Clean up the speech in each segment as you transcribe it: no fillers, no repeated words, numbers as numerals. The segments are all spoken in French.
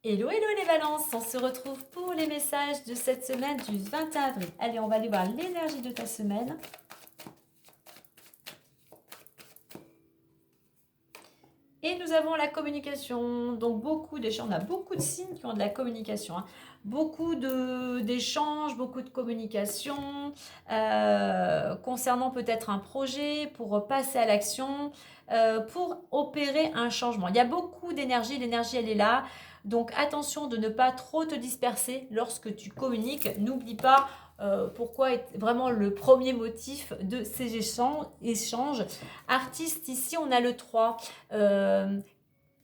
Hello, hello les balances, on se retrouve pour les messages de cette semaine du 21 avril. Allez, on va aller voir l'énergie de ta semaine. Et nous avons la communication, donc beaucoup d'échanges, on a beaucoup de signes qui ont de la communication, hein. Beaucoup d'échanges, beaucoup de communication concernant peut-être un projet, pour passer à l'action, pour opérer un changement. Il y a beaucoup d'énergie, l'énergie elle est là, donc attention de ne pas trop te disperser lorsque tu communiques. N'oublie pas pourquoi est vraiment le premier motif de ces échanges. Artiste, ici on a le 3.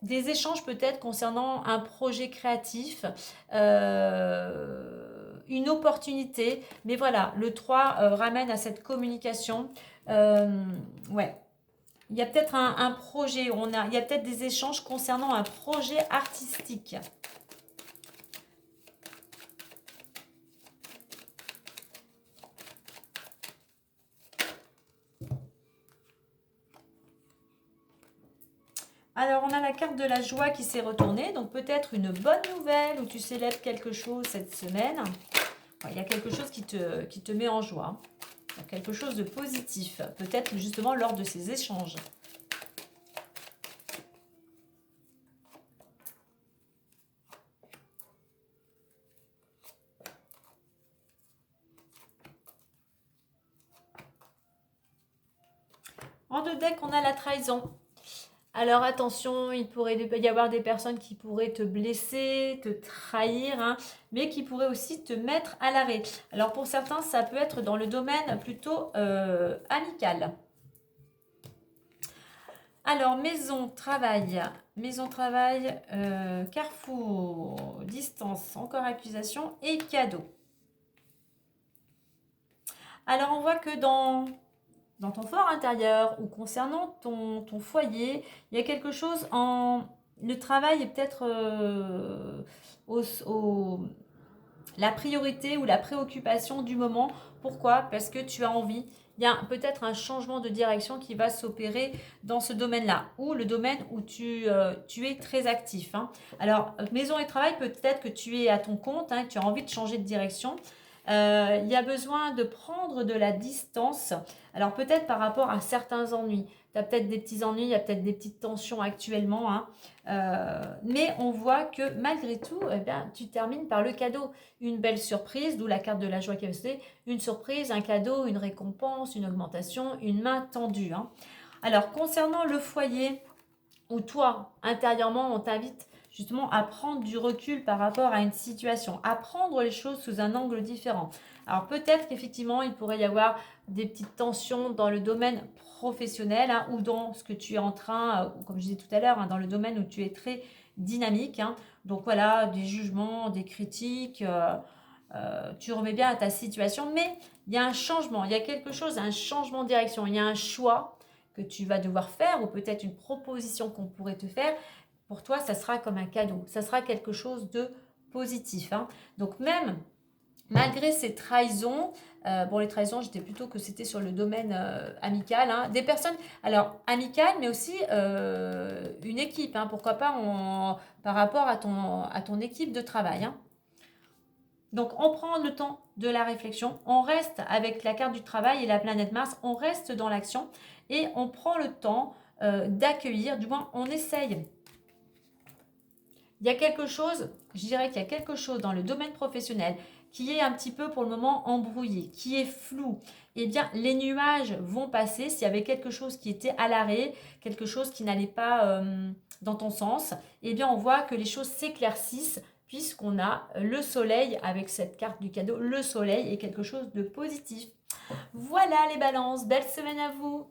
Des échanges peut-être concernant un projet créatif, une opportunité, mais voilà, le 3 ramène à cette communication. Ouais. Il y a peut-être un projet, il y a peut-être des échanges concernant un projet artistique. Alors, on a la carte de la joie qui s'est retournée, donc peut-être une bonne nouvelle ou tu célèbres quelque chose cette semaine. Il y a quelque chose qui te met en joie, quelque chose de positif, peut-être justement lors de ces échanges. En deux decks, on a la trahison. Alors attention, il pourrait y avoir des personnes qui pourraient te blesser, te trahir, hein, mais qui pourraient aussi te mettre à l'arrêt. Alors pour certains, ça peut être dans le domaine plutôt amical. Alors maison, travail, carrefour, distance, encore accusation et cadeau. Alors on voit que dans ton fort intérieur ou concernant ton foyer, il y a quelque chose le travail est peut-être la priorité ou la préoccupation du moment. Pourquoi? Parce que tu as envie. Il y a peut-être un changement de direction qui va s'opérer dans ce domaine-là, ou le domaine où tu es très actif, hein. Alors, maison et travail, peut-être que tu es à ton compte, hein, que tu as envie de changer de direction. Il y a besoin de prendre de la distance. Alors peut-être par rapport à certains ennuis. Tu as peut-être des petits ennuis, il y a peut-être des petites tensions actuellement, hein. Mais on voit que malgré tout, eh bien, tu termines par le cadeau. Une belle surprise, d'où la carte de la joie qui est une surprise, un cadeau, une récompense, une augmentation, une main tendue, hein. Alors concernant le foyer, où toi, intérieurement, on t'invite justement à prendre du recul par rapport à une situation, à prendre les choses sous un angle différent. Alors peut-être qu'effectivement, il pourrait y avoir des petites tensions dans le domaine professionnel, hein, ou dans ce que tu es en train, comme je disais tout à l'heure, hein, dans le domaine où tu es très dynamique, hein. Donc voilà, des jugements, des critiques, tu remets bien à ta situation, mais il y a un changement, il y a quelque chose, un changement de direction, il y a un choix que tu vas devoir faire, ou peut-être une proposition qu'on pourrait te faire. Pour toi, ça sera comme un cadeau, ça sera quelque chose de positif, hein. Donc même malgré ces trahisons, bon, les trahisons, j'étais plutôt que c'était sur le domaine amical, hein. Des personnes, alors amicales, mais aussi une équipe, hein, pourquoi pas par rapport à ton équipe de travail, hein. Donc on prend le temps de la réflexion, on reste avec la carte du travail et la planète Mars, on reste dans l'action et on prend le temps d'accueillir, du moins on essaye. Il y a quelque chose, je dirais qu'il y a quelque chose dans le domaine professionnel qui est un petit peu pour le moment embrouillé, qui est flou. Eh bien, les nuages vont passer. S'il y avait quelque chose qui était à l'arrêt, quelque chose qui n'allait pas dans ton sens, eh bien, on voit que les choses s'éclaircissent puisqu'on a le soleil avec cette carte du cadeau. Le soleil est quelque chose de positif. Voilà les balances, belle semaine à vous!